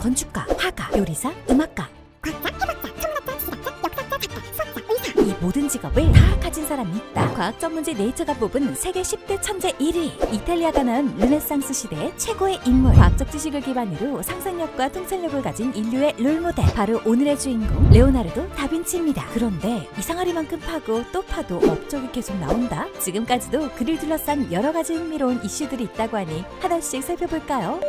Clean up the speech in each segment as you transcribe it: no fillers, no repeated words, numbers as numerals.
건축가, 화가, 요리사, 음악가, 이 모든 직업을 다 가진 사람이 있다. 과학 전문지 네이처가 뽑은 세계 10대 천재 1위, 이탈리아가 낳은 르네상스 시대의 최고의 인물, 과학적 지식을 기반으로 상상력과 통찰력을 가진 인류의 롤모델, 바로 오늘의 주인공 레오나르도 다빈치입니다. 그런데 이상하리만큼 파고 또 파도 업적이 계속 나온다. 지금까지도 그를 둘러싼 여러 가지 흥미로운 이슈들이 있다고 하니 하나씩 살펴볼까요?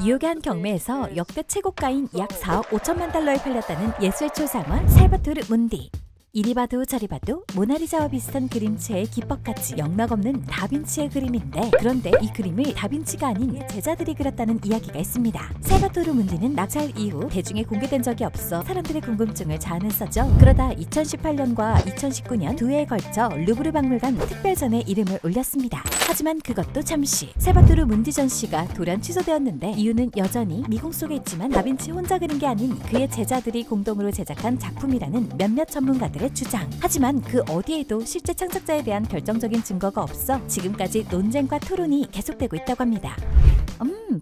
뉴욕의 한 경매에서 역대 최고가인 약 4억 5천만 달러에 팔렸다는 예술 초상화 살바토르 문디. 이리 봐도 저리 봐도 모나리자와 비슷한 그림체의 기법같이 영락없는 다빈치의 그림인데, 그런데 이 그림을 다빈치가 아닌 제자들이 그렸다는 이야기가 있습니다. 살바토르 문디는 낙찰 이후 대중에 공개된 적이 없어 사람들의 궁금증을 자아냈었죠. 그러다 2018년과 2019년 두 해에 걸쳐 루브르 박물관 특별전에 이름을 올렸습니다. 하지만 그것도 잠시, 살바토르 문디 전시가 돌연 취소되었는데 이유는 여전히 미궁 속에 있지만 다빈치 혼자 그린 게 아닌 그의 제자들이 공동으로 제작한 작품이라는 몇몇 전문가들 주장. 하지만 그 어디에도 실제 창작자에 대한 결정적인 증거가 없어 지금까지 논쟁과 토론이 계속되고 있다고 합니다.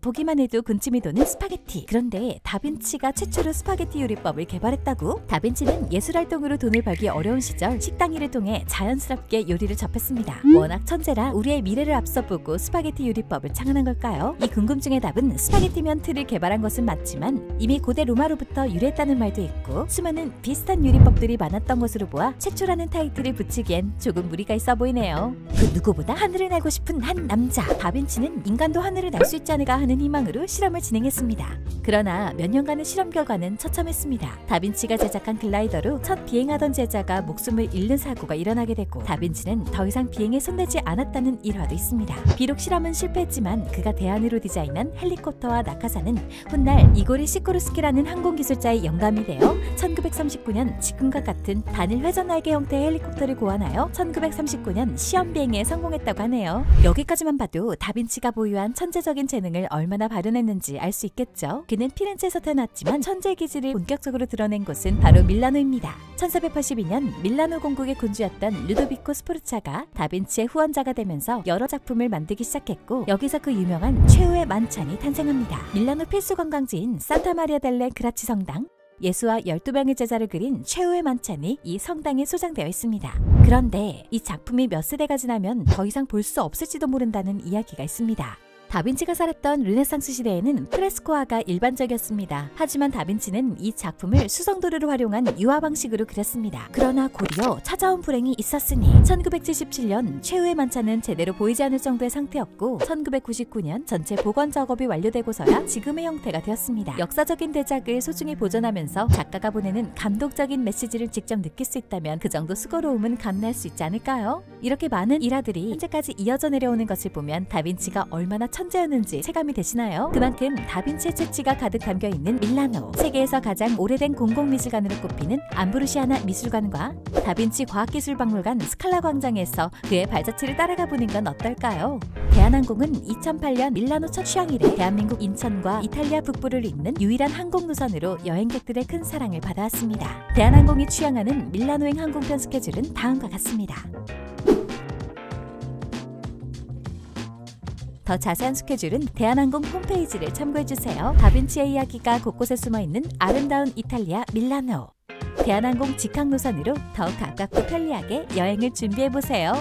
보기만 해도 군침이 도는 스파게티. 그런데 다빈치가 최초로 스파게티 요리법을 개발했다고? 다빈치는 예술활동으로 돈을 벌기 어려운 시절 식당 일을 통해 자연스럽게 요리를 접했습니다. 워낙 천재라 우리의 미래를 앞서 보고 스파게티 요리법을 창안한 걸까요? 이 궁금증의 답은 스파게티면 틀을 개발한 것은 맞지만 이미 고대 로마로부터 유래했다는 말도 있고 수많은 비슷한 요리법들이 많았던 것으로 보아 최초라는 타이틀을 붙이기엔 조금 무리가 있어 보이네요. 그 누구보다 하늘을 날고 싶은 한 남자, 다빈치는 인간도 하늘을 날 수 있지 않을까 하는 희망으로 실험을 진행했습니다. 그러나 몇 년간의 실험 결과는 처참했습니다. 다빈치가 제작한 글라이더로 첫 비행하던 제자가 목숨을 잃는 사고가 일어나게 되고 다빈치는 더 이상 비행에 손대지 않았다는 일화도 있습니다. 비록 실험은 실패했지만 그가 대안으로 디자인한 헬리콥터와 낙하산은 훗날 이고리 시코르스키라는 항공기술자의 영감이 되어 1939년 지금과 같은 단일 회전 날개 형태의 헬리콥터를 고안하여 1939년 시험 비행에 성공했다고 하네요. 여기까지만 봐도 다빈치가 보유한 천재적인 재능을 얼마나 발현했는지 알 수 있겠죠. 그는 피렌체에서 태어났지만 천재 기질을 본격적으로 드러낸 곳은 바로 밀라노입니다. 1482년 밀라노 공국의 군주였던 루도비코 스포르차가 다빈치의 후원자가 되면서 여러 작품을 만들기 시작했고 여기서 그 유명한 최후의 만찬이 탄생합니다. 밀라노 필수 관광지인 산타 마리아 델레 그라치 성당, 예수와 12명의 제자를 그린 최후의 만찬이 이 성당에 소장되어 있습니다. 그런데 이 작품이 몇 세대가 지나면 더 이상 볼 수 없을지도 모른다는 이야기가 있습니다. 다빈치가 살았던 르네상스 시대에는 프레스코화가 일반적이었습니다. 하지만 다빈치는 이 작품을 수성도료를 활용한 유화 방식으로 그렸습니다. 그러나 곧이어 찾아온 불행이 있었으니 1977년 최후의 만찬은 제대로 보이지 않을 정도의 상태였고 1999년 전체 복원 작업이 완료되고서야 지금의 형태가 되었습니다. 역사적인 대작을 소중히 보존하면서 작가가 보내는 감동적인 메시지를 직접 느낄 수 있다면 그 정도 수고로움은 감내할 수 있지 않을까요? 이렇게 많은 일화들이 현재까지 이어져 내려오는 것을 보면 다빈치가 얼마나 천재였는지 체감이 되시나요? 그만큼 다빈치의 재치가 가득 담겨있는 밀라노, 세계에서 가장 오래된 공공미술관으로 꼽히는 암브루시아나 미술관과 다빈치 과학기술박물관 스칼라 광장에서 그의 발자취를 따라가 보는 건 어떨까요? 대한항공은 2008년 밀라노 첫 취항일에 대한민국 인천과 이탈리아 북부를 잇는 유일한 항공 노선으로 여행객들의 큰 사랑을 받아왔습니다. 대한항공이 취항하는 밀라노행 항공편 스케줄은 다음과 같습니다. 더 자세한 스케줄은 대한항공 홈페이지를 참고해주세요. 다빈치의 이야기가 곳곳에 숨어있는 아름다운 이탈리아 밀라노. 대한항공 직항 노선으로 더 가깝고 편리하게 여행을 준비해보세요.